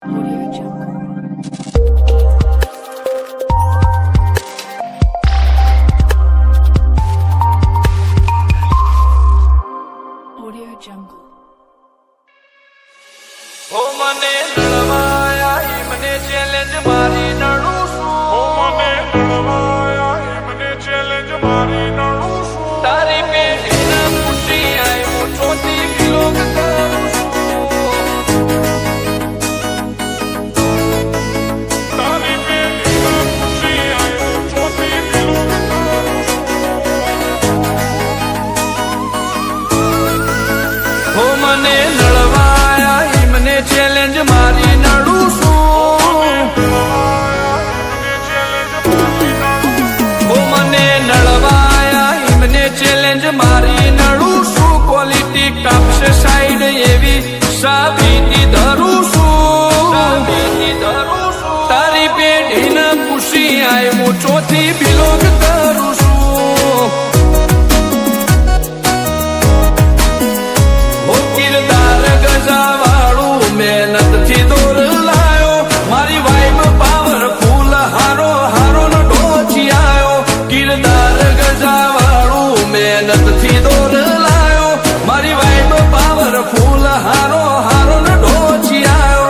Audio Jungle. Audio Jungle. ઓ મને લડવાયા ઈ મને challenge મારી નડું છું ઓ મને લડવાયા ઈ મને ચેલેન્જ મારી નડું છું તારી પેઢીના પૂછી આય હું ચોથી વિલોક કરું છું તારી પેઢીના પૂછી આય હું ચોથી વિલોક કરું છું ઓ મને લડવાયા ઈ મને ચેલેન્જ મારી નડું છું ઓ મને નડવાયા ઈ મને ચેલેન્જ મારી નડું છું ક્વોલિટી કાપશે સાઈડ એવી સાબિતી ધરું છું તારી પેઢીને પૂછી આય હું ચોથી બિલોંગ કરું છું ઓ કિરદાર ગજાવાળું મહેનતથી દોર લાયો મારી વાઈબ પાવરફુલ હારો હારો નો ઢોચી આયો કિરદાર ગજાવાળું મહેનતથી દોર લાયો મારી વાઈબ પાવરફુલ હારો હારો નો ઢોચી આયો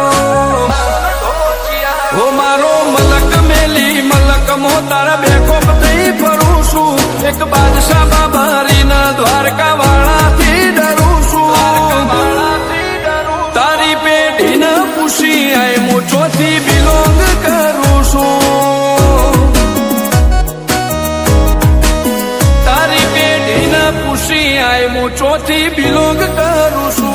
ઓ મારો મલક મેલી મલક મો તારા બેકોપ થઈ ફરું છું એક બાદશાહ બાબારીના દ્વારકા વાળાથી ડરું છું તારી પેઢીને પૂછી આય હું ચોથી બિલોંગ કરું છું તારી પેઢીને પૂછી આય હું ચોથી બિલોંગ કરું છું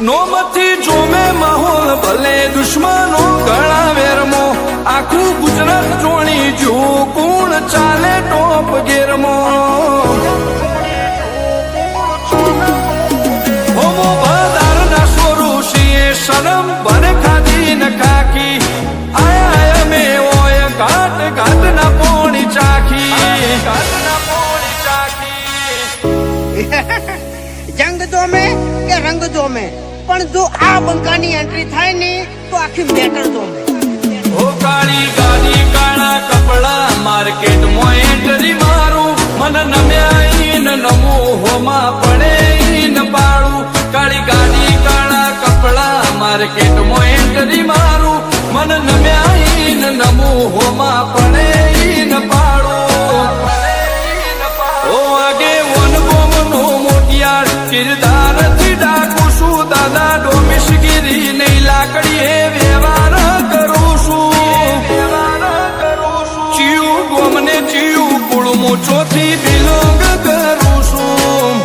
નોમથી જોમે માહોલ ભલે દુશ્મનો ઘણા વેરમો આખું ગુજરાત જોણી જો કોણ ચાલે ટોપ ગેરમો હોમો બધારના સોરું છીએ શરમ બને ખાધી ન ખાકી આયા અમે ઓય ઘાટ ઘાટ ના પોણી ચાખી જંગ જોમે કે રંગ જોમે પણ જો આ બંકાની એન્ટ્રી થાય ને તો આખી મેટર જોમે ઓ કાળી ગાડી કાળા કપડા માર્કેટમાં એન્ટ્રી મારું મન નમ્યા ઈન નમું હોમાં પડે ઈન પાડું કાળી ગાડી કાળા કપડા માર્કેટમાં એન્ટ્રી મારું મન નમ્યા ઈન નમું હોમાં પડે ઈન પાડું ઓ આગે વન ગોમનો મોટિયાર કિરદાર થી ડાકું છું દાદા ડોમિશગીરી નહીં લાકડીએ વ્યવહાર કરું છું ચિયું ગોમને ચિયું કુળમું ચોથી બિલોંગ કરું છું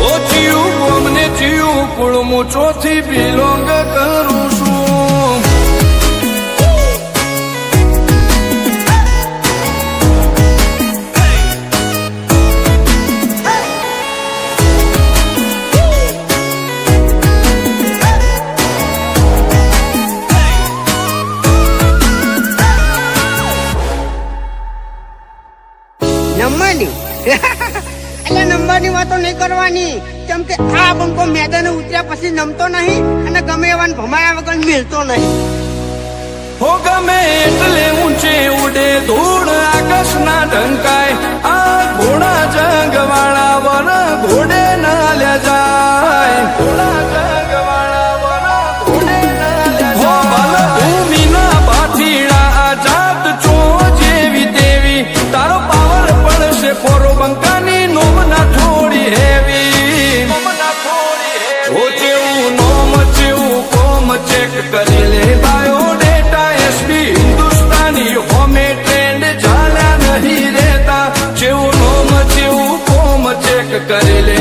ઓ ચિયું ગોમને ચિયું કુળમું ચોથી બિલોંગ કરું છું નંબરની એટલે નંબરની વાતો નહીં કરવાની કેમ કે આ બંકો મેદાને ઉતર્યા પછી નમતો નહીં અને ગમે એવાને ભમાયા વગર મિલતો નહીં હો ગમે એટલે ઊંચે ઉડે ધૂળ આકાશના ઢંકાય આ ઘોડા જંગવાળા વર ઘોડે ના લે જાય ઘોડા જંગવાળા વર ઘોડે ના લે જાય ભૂમિના પાથીડા આઝાદ ચો જેવી તેવી તારો પાવર પડશે ફોરો બંકાની નોમના થોડી હેવી ઓ જેવું નોમ જેવું કોમ ચેક કરી લે બાયોડેટા એસબી હિન્દુસ્તાની હોમે ટ્રેન્ડ ચાલ્યા નહીં રહેતા જેવું નોમ જેવું કોમ ચેક કરી લે